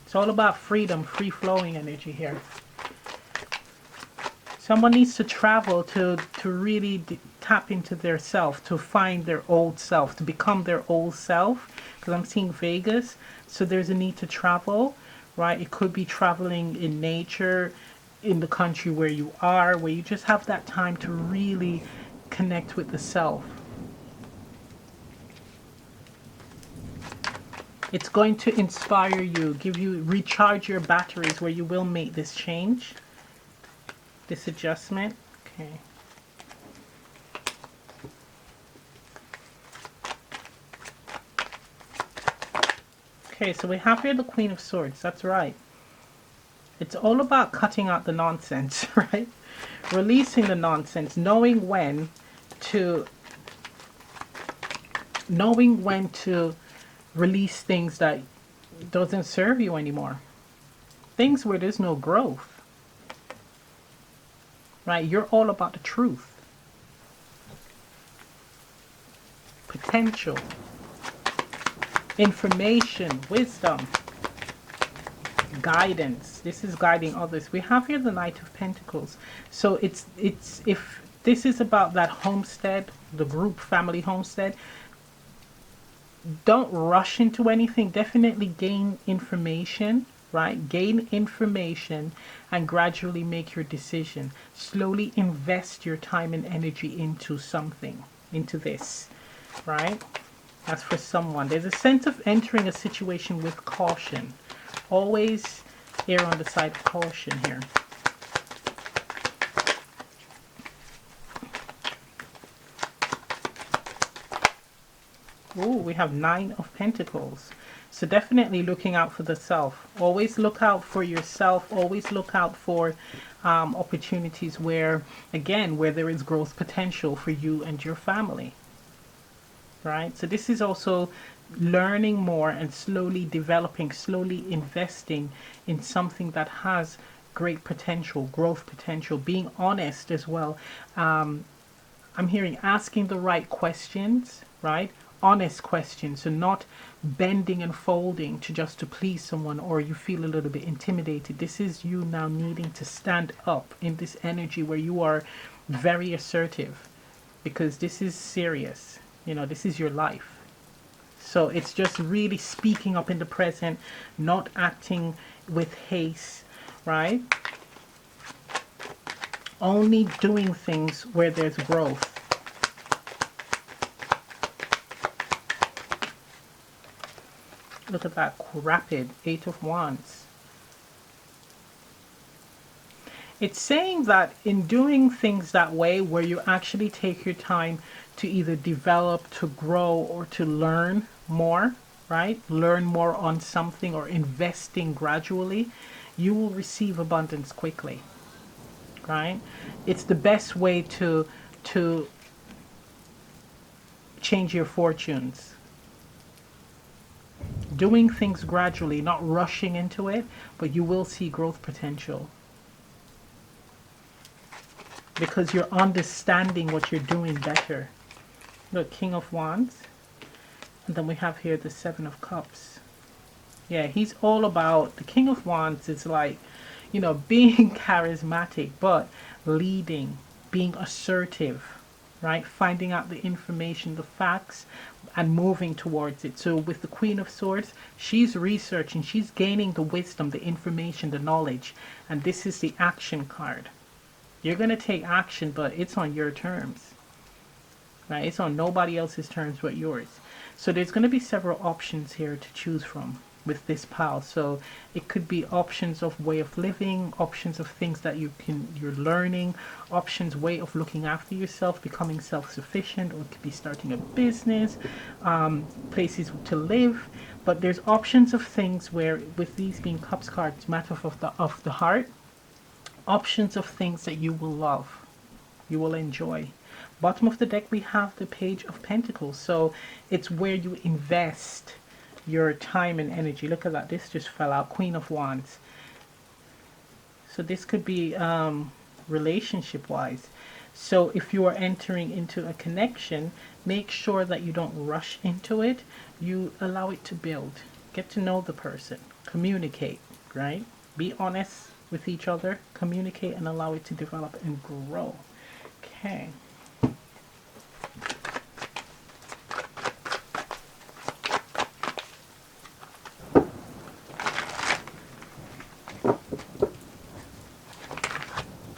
It's all about freedom, free flowing energy here. Someone needs to travel to really tap into their self, to find their old self, to become their old self. Because I'm seeing Vegas, so there's a need to travel, right? It could be traveling in nature, in the country where you are, where you just have that time to really connect with the self. It's going to inspire you, recharge your batteries, where you will make this change, this adjustment. Okay. Okay, so we have here the Queen of Swords. That's right. It's all about cutting out the nonsense, right? Releasing the nonsense, knowing when to release things that doesn't serve you anymore. Things where there's no growth. Right? You're all about the truth. Potential. Information, wisdom, guidance. This is guiding others. We have here the Knight of Pentacles. So it's if this is about that homestead, the group family homestead, don't rush into anything. Definitely gain information, right? Gain information and gradually make your decision. Slowly invest your time and energy into something, into this, right? That's for someone. There's a sense of entering a situation with caution. Always err on the side of caution here. Oh, we have Nine of Pentacles. So definitely looking out for the self. Always look out for yourself. Always look out for opportunities where, again, where there is growth potential for you and your family. Right? So this is also learning more and slowly developing, slowly investing in something that has great potential, growth potential, being honest as well. I'm hearing asking the right questions, right? Honest questions, so not bending and folding to please someone, or you feel a little bit intimidated. This is you now needing to stand up in this energy where you are very assertive, because this is serious. You know, this is your life. So it's just really speaking up in the present, not acting with haste, right? Only doing things where there's growth. Look at that, rapid, Eight of Wands. It's saying that in doing things that way, where you actually take your time to either develop, to grow, or to learn more, right? Learn more on something, or investing gradually, you will receive abundance quickly, right? It's the best way to change your fortunes. Doing things gradually, not rushing into it, but you will see growth potential. Because you're understanding what you're doing better. Look, King of Wands. And then we have here the Seven of Cups. Yeah, he's all about, the King of Wands is like, you know, being charismatic, but leading, being assertive, right? Finding out the information, the facts, and moving towards it. So with the Queen of Swords, she's researching, she's gaining the wisdom, the information, the knowledge, and this is the action card. You're going to take action, but it's on your terms. Right? It's on nobody else's terms but yours. So there's going to be several options here to choose from with this pal. So it could be options of way of living, options of things that you're learning, options way of looking after yourself, becoming self-sufficient, or it could be starting a business, places to live. But there's options of things where, with these being cups cards, matter of the heart, options of things that you will love, you will enjoy. Bottom of the deck, we have the Page of Pentacles. So it's where you invest your time and energy. Look at that. This just fell out. Queen of Wands. So this could be relationship-wise. So if you are entering into a connection, make sure that you don't rush into it. You allow it to build. Get to know the person. Communicate, right? Be honest with each other. Communicate and allow it to develop and grow. Okay.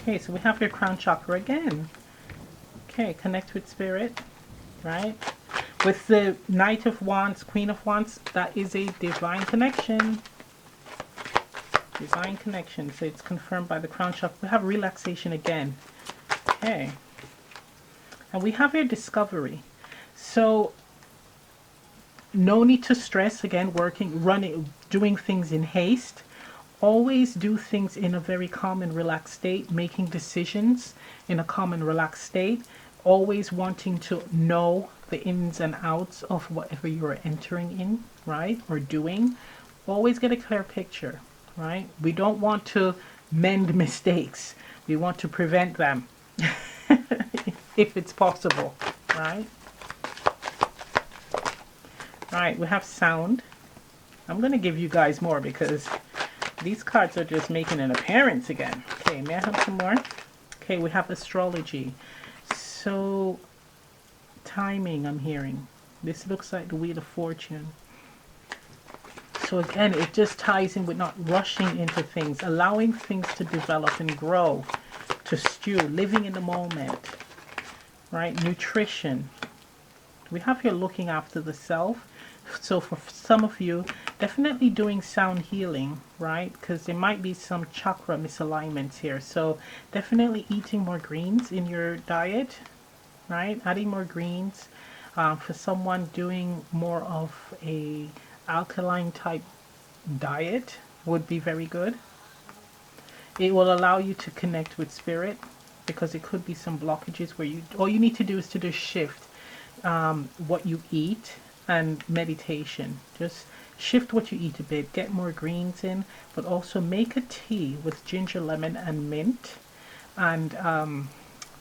Okay, so we have your crown chakra again. Okay, connect with spirit, right? With the Knight of Wands, Queen of Wands, that is a divine connection. Divine connection. So it's confirmed by the crown chakra. We have relaxation again. Okay. And we have your discovery. So no need to stress, again, working, running, doing things in haste. Always do things in a very calm and relaxed state, making decisions in a calm and relaxed state, always wanting to know the ins and outs of whatever you're entering in, right, or doing. Always get a clear picture, right? We don't want to mend mistakes. We want to prevent them if it's possible, right? All right, we have sound. I'm going to give you guys more because these cards are just making an appearance again. Okay, may I have some more? Okay, we have astrology. So, timing, I'm hearing. This looks like the Wheel of Fortune. So again, it just ties in with not rushing into things, allowing things to develop and grow, to stew, living in the moment, right? Nutrition. We have here looking after the self. So for some of you, definitely doing sound healing, right? Because there might be some chakra misalignments here. So definitely eating more greens in your diet, right? Adding more greens. For someone doing more of a alkaline type diet would be very good. It will allow you to connect with spirit because it could be some blockages where all you need to do is to just shift what you eat and meditation. Just shift what you eat a bit, get more greens in, but also make a tea with ginger, lemon and mint, and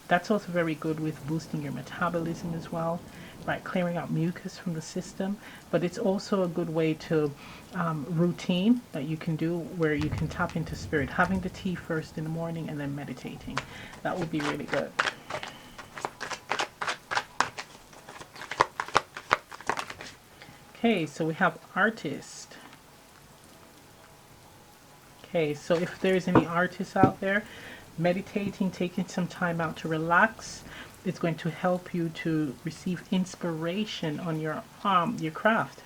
that's also very good with boosting your metabolism as well, right? Clearing out mucus from the system. But it's also a good way to routine that you can do where you can tap into spirit, having the tea first in the morning and then meditating. That would be really good. Okay, so we have artist. Okay, so if there's any artists out there, meditating, taking some time out to relax, it's going to help you to receive inspiration on your craft,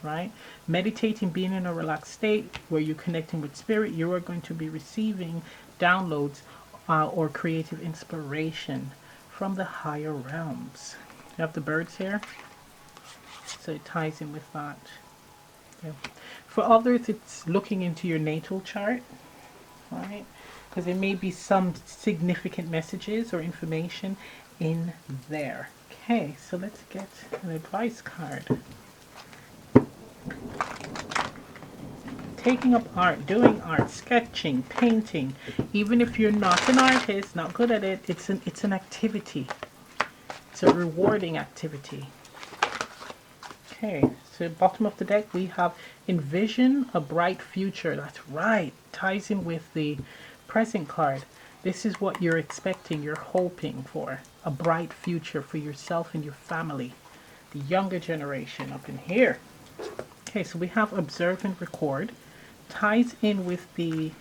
right? Meditating, being in a relaxed state where you're connecting with spirit, you are going to be receiving downloads or creative inspiration from the higher realms. You have the birds here. So it ties in with that. Yeah. For others, it's looking into your natal chart, right? Because there may be some significant messages or information in there. Okay, so let's get an advice card. Taking up art, doing art, sketching, painting. Even if you're not an artist, not good at it, it's an activity. It's a rewarding activity. Okay, so bottom of the deck we have envision a bright future. That's right, ties in with the present card. This is what you're expecting, you're hoping for. A bright future for yourself and your family. the younger generation up in here. Okay, so we have observe and record. Ties in with the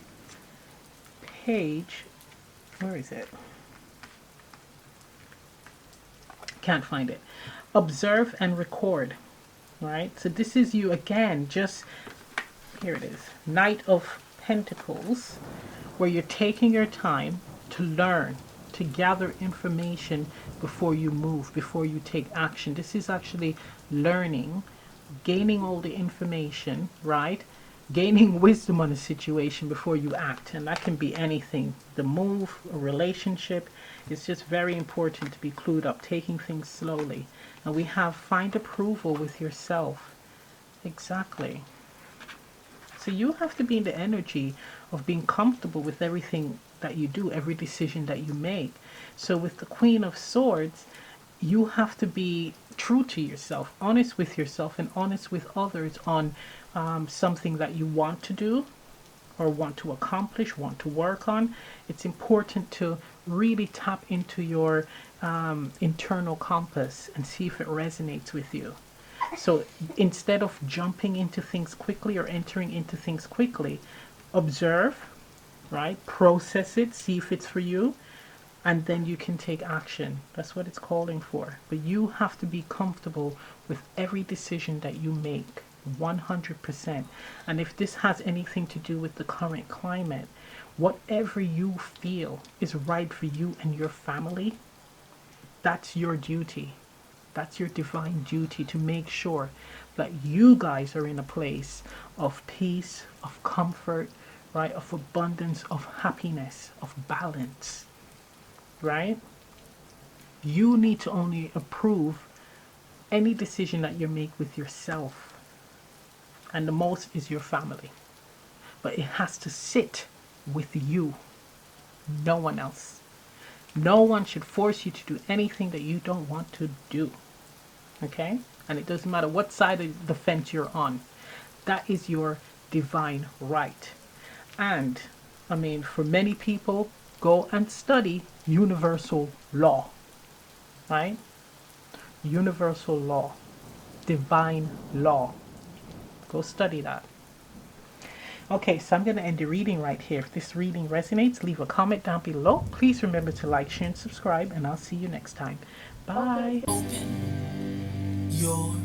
page. Where is it? Can't find it. Observe and record. Right? So this is you again, just here it is. Knight of Pentacles, where you're taking your time to learn, to gather information before you move, before you take action. This is actually learning, gaining all the information, right? Gaining wisdom on a situation before you act. And that can be anything. The move, a relationship. It's just very important to be clued up, taking things slowly. And we have find approval with yourself. Exactly. So you have to be in the energy of being comfortable with everything that you do, every decision that you make. So with the Queen of Swords, you have to be true to yourself, honest with yourself and honest with others on something that you want to do or want to accomplish, want to work on. It's important to really tap into your internal compass and see if it resonates with you. So instead of jumping into things quickly or entering into things quickly, observe, right? Process it, see if it's for you, and then you can take action. That's what it's calling for. But you have to be comfortable with every decision that you make, 100%. And if this has anything to do with the current climate, whatever you feel is right for you and your family, that's your duty. That's your divine duty to make sure that you guys are in a place of peace, of comfort, right? Of abundance, of happiness, of balance, right? You need to only approve any decision that you make with yourself. And the most is your family. But it has to sit with you, no one else. No one should force you to do anything that you don't want to do. Okay? And it doesn't matter what side of the fence you're on. That is your divine right. And, I mean, for many people, go and study universal law. Right? Universal law. Divine law. Go study that. Okay, so I'm going to end the reading right here. If this reading resonates, leave a comment down below. Please remember to like, share, and subscribe, and I'll see you next time. Bye. Open your